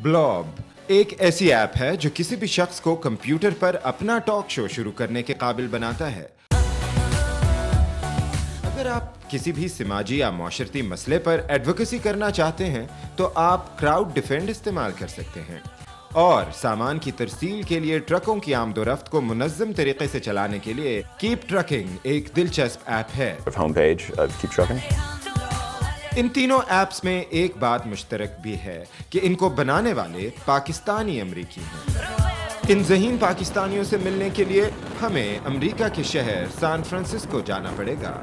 Blob एक ऐसी app है जो किसी भी शख्स को कंप्यूटर पर अपना टॉक शो शुरू करने के काबिल बनाता है। अगर आप किसी भी समाजी या माशरती मसले पर एडवोकेसी करना चाहते हैं तो आप क्राउड डिफेंड इस्तेमाल कर सकते हैं। और सामान की तरसील के लिए ट्रकों की आमदोरफ्त को मुनज़्ज़म तरीके से चलाने के लिए कीप ट्रकिंग एक दिलचस्प ऐप है। Homepage of Keep Trucking. इन तीनों ऐप्स में एक बात मुश्तरक भी है कि इनको बनाने वाले पाकिस्तानी अमरीकी हैं। इन ज़हीन पाकिस्तानियों से मिलने के लिए हमें अमरीका के शहर सैन फ्रांसिस्को जाना पड़ेगा।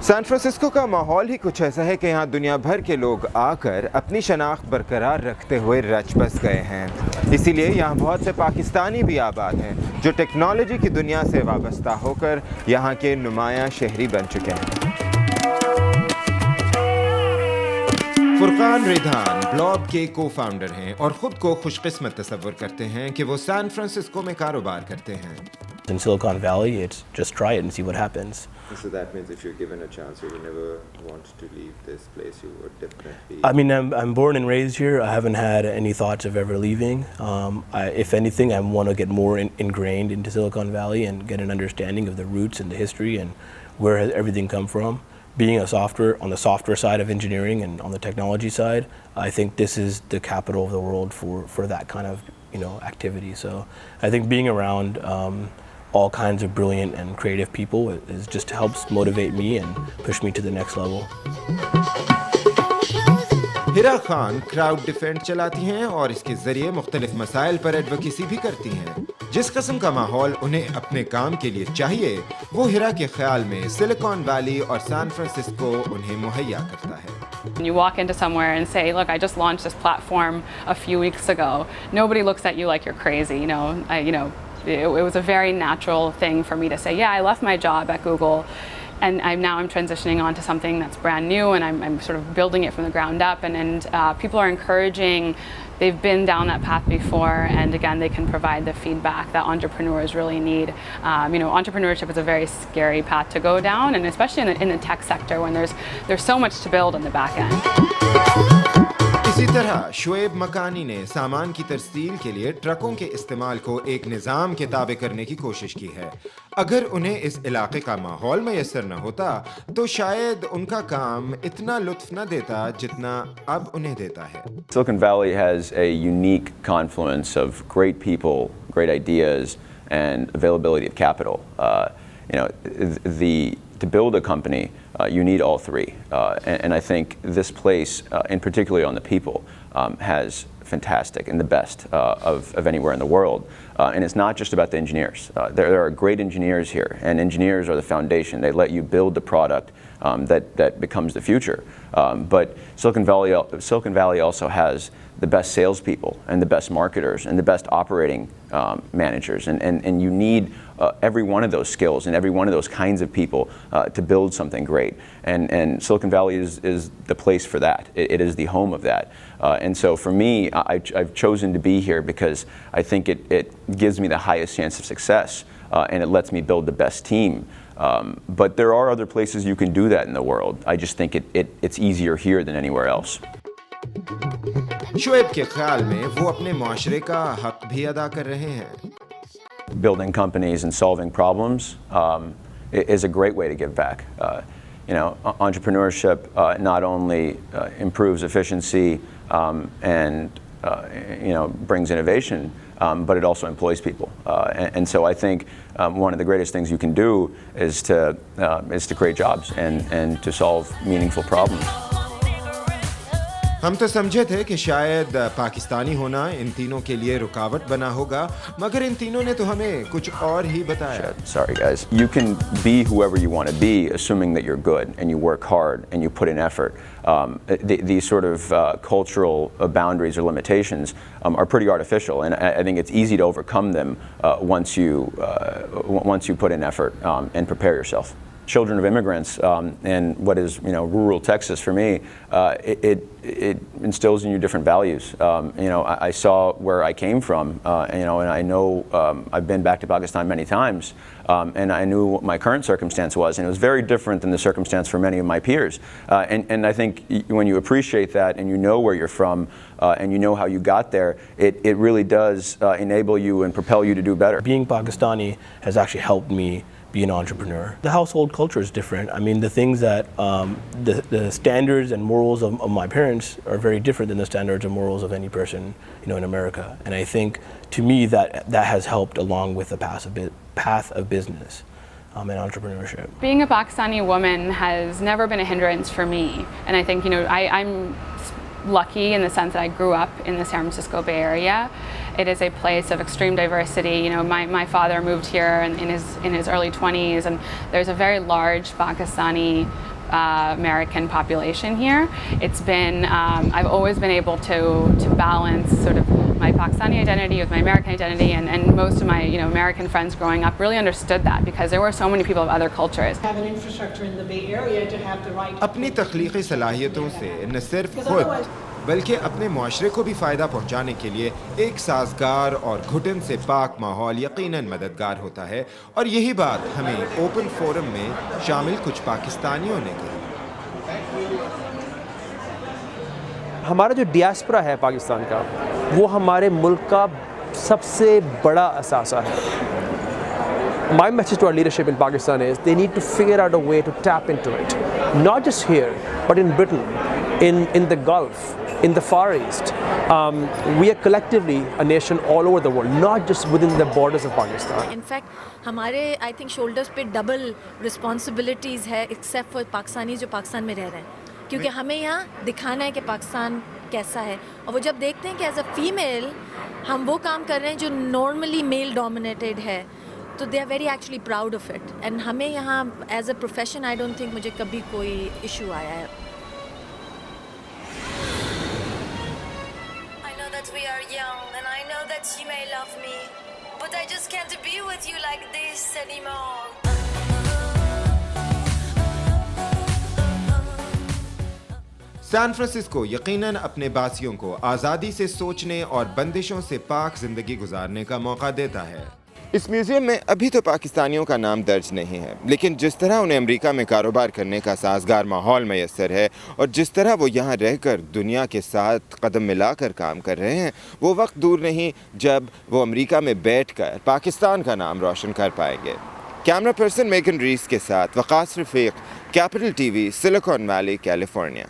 सैन फ्रांसिस्को का माहौल ही कुछ ऐसा है कि यहाँ दुनिया भर के लोग आकर अपनी शनाख्त बरकरार रखते हुए रच बस गए हैं। इसीलिए यहाँ बहुत से पाकिस्तानी भी आबाद हैं जो टेक्नोलॉजी की दुनिया से वाबस्ता होकर यहाँ के नुमायां शहरी बन चुके हैं। फुरकान रिधान ब्लॉब के को-फाउंडर हैं और ख़ुद को खुशकिस्मत तस्वुर करते हैं कि वो सैन फ्रांसिस्को में कारोबार करते हैं। In Silicon Valley, it's just try it and see what happens. So that means if you're given a chance, you will never want to leave this place. You would definitely. I mean, I'm born and raised here. I haven't had any thoughts of ever leaving. If anything, I want to get more ingrained into Silicon Valley and get an understanding of the roots and the history and where has everything come from. Being a software on the software side of engineering and on the technology side, I think this is the capital of the world for that kind of activity. So I think being around all kinds of brilliant and creative people is just helps motivate me and push me to the next level. Hira Khan crowd defend चलाती हैं और इसके जरिए मुख्तलिफ मसाइल पर advocacy भी करती हैं। जिस किस्म का माहौल उन्हें अपने काम के लिए चाहिए वो हिरा के ख्याल में सिलिकॉन वैली और सैन फ्रांसिस्को उन्हें मुहैया करता है। When you walk into somewhere and say, look, I just launched this platform a few weeks ago, nobody looks at you like you're crazy. It was a very natural thing for me to say, yeah, I left my job at Google and I'm transitioning on to something that's brand new and I'm sort of building it from the ground up and people are encouraging, they've been down that path before and again they can provide the feedback that entrepreneurs really need. Entrepreneurship is a very scary path to go down and especially in the tech sector when there's so much to build on the back end. इसी तरह शुएब मकानी ने सामान की तरसील के लिए ट्रकों के इस्तेमाल को एक निज़ाम के ताबे करने की कोशिश की है। अगर उन्हें इस इलाके का माहौल मयस्सर न होता तो शायद उनका काम इतना लुत्फ न देता जितना अब उन्हें देता है। Silicon Valley has a unique confluence of great people, great ideas, and availability of capital. To build a company, you need all three. And I think this place, and particularly on the people, has fantastic and the best of anywhere in the world. And it's not just about the engineers. There are great engineers here, and engineers are the foundation. They let you build the product that becomes the future. But Silicon Valley also has the best salespeople and the best marketers and the best operating managers. And you need every one of those skills and every one of those kinds of people to build something great. And Silicon Valley is the place for that. It is the home of that. And so for me, I've chosen to be here because I think it gives me the highest chance of success and it lets me build the best team. But there are other places you can do that in the world. I just think it's easier here than anywhere else. Shoaib के ख्याल में वो अपने मुआशरे का हक भी अदा कर रहे हैं। Building companies and solving problems is a great way to give back. Entrepreneurship not only improves efficiency and brings innovation, but it also employs people. And so I think one of the greatest things you can do is to create jobs and to solve meaningful problems. हम तो समझे थे कि शायद पाकिस्तानी होना इन तीनों के लिए रुकावट बना होगा, मगर इन तीनों ने तो हमें कुछ और ही बताया. Sorry guys. You can be whoever you want to be, assuming that you're good and you work hard and you put in effort. These sort of cultural boundaries or limitations are pretty artificial, and I think it's easy to overcome them once you put in effort and prepare yourself. Children of immigrants in what is rural Texas for me, it instills in you different values. I saw where I came from, and I know I've been back to Pakistan many times, and I knew what my current circumstance was, and it was very different than the circumstance for many of my peers. And I think when you appreciate that and you know where you're from and you know how you got there, it really does enable you and propel you to do better. Being Pakistani has actually helped me be an entrepreneur. The household culture is different. I mean, the things that the standards and morals of my parents are very different than the standards and morals of any person, in America. And I think, to me, that has helped along with the path of business and entrepreneurship. Being a Pakistani woman has never been a hindrance for me, and I think I'm lucky in the sense that I grew up in the San Francisco Bay Area. It is a place of extreme diversity. My father moved here in his early 20s, and there's a very large Pakistani American population here. It's been I've always been able to balance sort of my Pakistani identity with my American identity, and most of my American friends growing up really understood that because there were so many people of other cultures. Have an infrastructure in the Bay Area to have the right. अपनी तख्लीकी सलाहियतों से न सिर्फ खुद बल्कि अपने मुआशरे को भी फ़ायदा पहुंचाने के लिए एक साजगार और घुटन से पाक माहौल यकीनन मददगार होता है, और यही बात हमें ओपन फोरम में शामिल कुछ पाकिस्तानियों ने कही. हमारा जो डियास्पोरा है पाकिस्तान का, वो हमारे मुल्क का सबसे बड़ा असासा है. My message to our leadership in Pakistan is they need to figure out a way to tap into it. Not just here, but in Britain, in the Gulf, in the Far East. We are collectively a nation all over the world, not just within the borders of Pakistan. In fact, हमारे I think shoulders पे double responsibilities है, except for Pakistanis जो पाकिस्तान में रह रहे हैं. क्योंकि हमें यहाँ दिखाना है कि पाकिस्तान कैसा है, और वो जब देखते हैं कि एज अ फीमेल हम वो काम कर रहे हैं जो नॉर्मली मेल डोमिनेटेड है, तो they are very actually proud of it. And हमें यहाँ as a profession I don't think मुझे कभी कोई इशू आया है. I know that we are young and I know that you may love me, but I just can't be with you like this anymore. San Francisco यकीनन अपने बासियों को आज़ादी से सोचने और बंदिशों से पाक जिंदगी गुजारने का मौका देता है. इस म्यूज़ियम में अभी तो पाकिस्तानियों का नाम दर्ज नहीं है, लेकिन जिस तरह उन्हें अमेरिका में कारोबार करने का साजगार माहौल मैसर है और जिस तरह वो यहाँ रहकर दुनिया के साथ कदम मिलाकर काम कर रहे हैं, वो वक्त दूर नहीं जब वो अमेरिका में बैठकर पाकिस्तान का नाम रोशन कर पाएंगे. कैमरा पर्सन मेगन रीस के साथ Waqas Rafiq, capital TV, silicon valley, California.